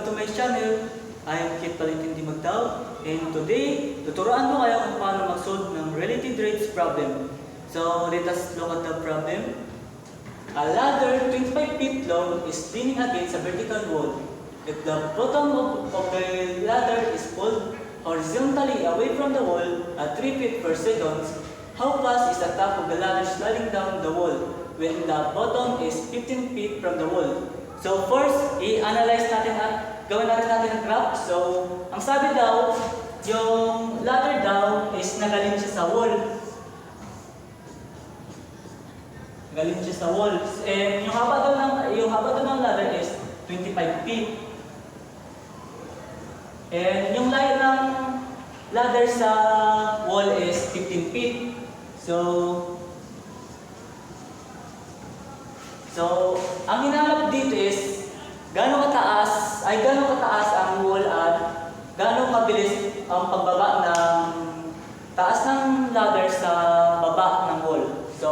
Welcome to my channel. I am Kit Palintindi Magdao, and today, tuturuan ko kayo kung paano mag-solve ng related rates problem. So, let us look at the problem. A ladder 25 feet long is leaning against a vertical wall. If the bottom of the ladder is pulled horizontally away from the wall at 3 feet per second, how fast is the top of the ladder sliding down the wall when the bottom is 15 feet from the wall? So first, i-analyze natin at gawin natin ang graph. So, ang sabi daw, yung ladder daw is nagaling siya sa wall. Nagaling siya sa wall. And yung haba daw ng ladder is 25 feet. And yung layo ng ladder sa wall is 15 feet. So, ang hinahanap dito is gaano kataas ang wall at gaano kabilis ang pagbaba ng taas ng ladder sa baba ng wall. So,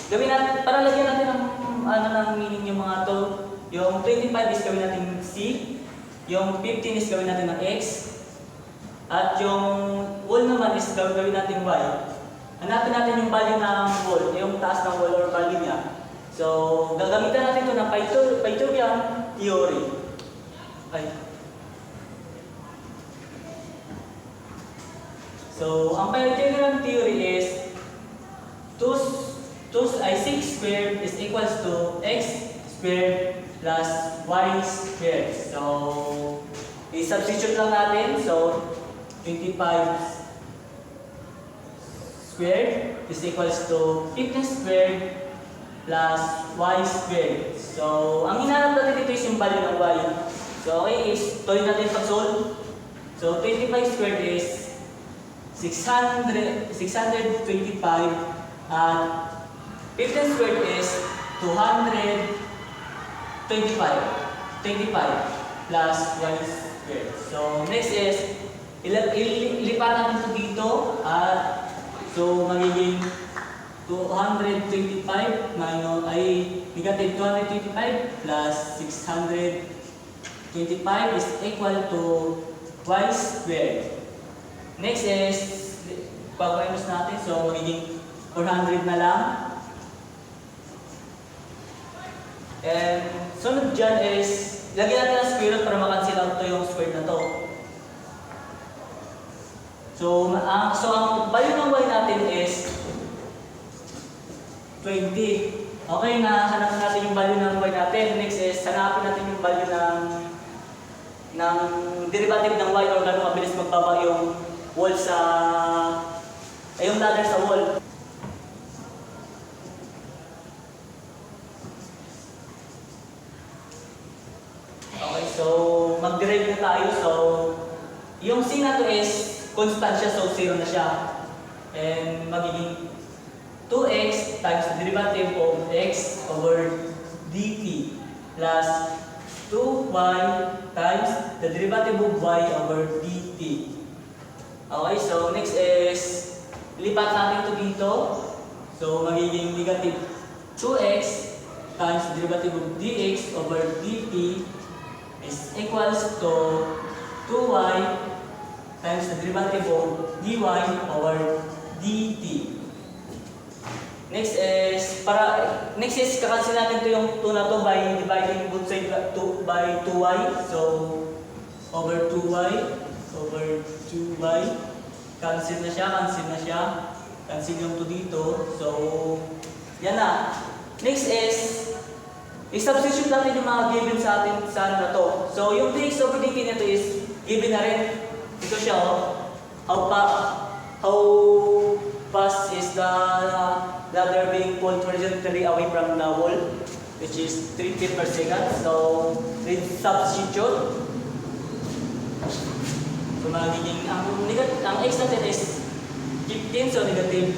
gawin natin, para lagyan natin ng meaning yung mga to. Yung 25 is gawin natin C, yung 15 is gawin natin ng X, at yung wall naman is gawin natin Y. Hanapin natin yung value ng wall, yung taas ng wall or value niya. So, gagamitan natin ito ng Pythagorean theory. So, ang Pythagorean theory is 6 squared is equals to x squared plus y squared. So, i-substitute lang natin. So, 25 squared is equals to 15 squared plus y squared. So, ang hinahanap natin dito is yung value ng y. So, okay, tuloy natin pag-solve. So, 25 squared is 625 at 15 squared is 225 plus y squared. So, next is ilipat natin ito dito at so, magiging 225 minus negative 225 plus 625 is equal to y squared. Next is pag-minus natin, so magiging 400 na lang. And sunod dyan is lagyan natin ang square root para makancel out to yung square na to. So ang value ng y natin is 20. Okay, hanapin natin yung value ng y natin. Next is, hanapin natin yung value ng derivative ng y or gano'ng mabilis magbaba yung wall yung ladder sa wall. Okay, so mag-derive na tayo. So, yung c na to is constant siya, so 0 na siya. And magiging 2x times the derivative of x over dt plus 2y times the derivative of y over dt. Okay, so next is lipat natin ito dito. So magiging negative 2x times the derivative of dx over dt is equals to 2y times the derivative of dy over dt. Next is kakancel natin ito yung 2 na to by dividing both side by 2y. So, over 2y over 2y. Cancel na siya. Cancel yung 2 dito. So, yan na. Next is, i-substitute natin yung mga given sa atin sa na to. So, yung dx over dt nito is given na rin. Ito siya, how fast is the ladder being pulled horizontally away from the wall, which is 3 feet per second. So, let's substitute. So, magiging ang x natin is 15, so negative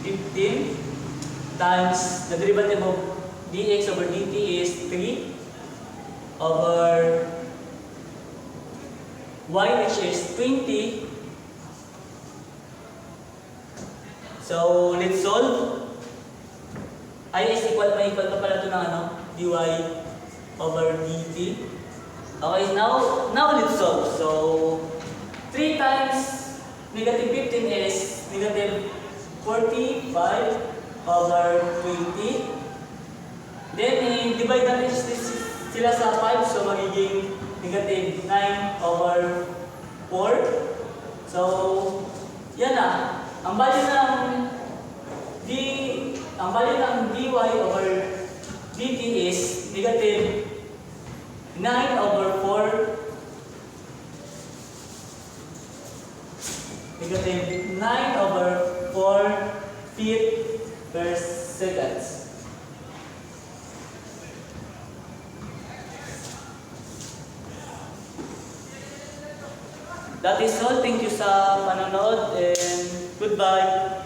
15 times the derivative of dx over dt is 3 over y, which is 20. So, let's solve. I is equal pa pala ito ng dy over dt. Okay, now let's solve. So, 3 times negative 15 is negative 45 over 20. Then, divide natin sila sa 5, so magiging negative 9 over 4. So, yan na. Ang value ng dy over dt is negative 9 over 4. Negative 9 over 4 feet per seconds. That is all. Thank you sa panonood and goodbye.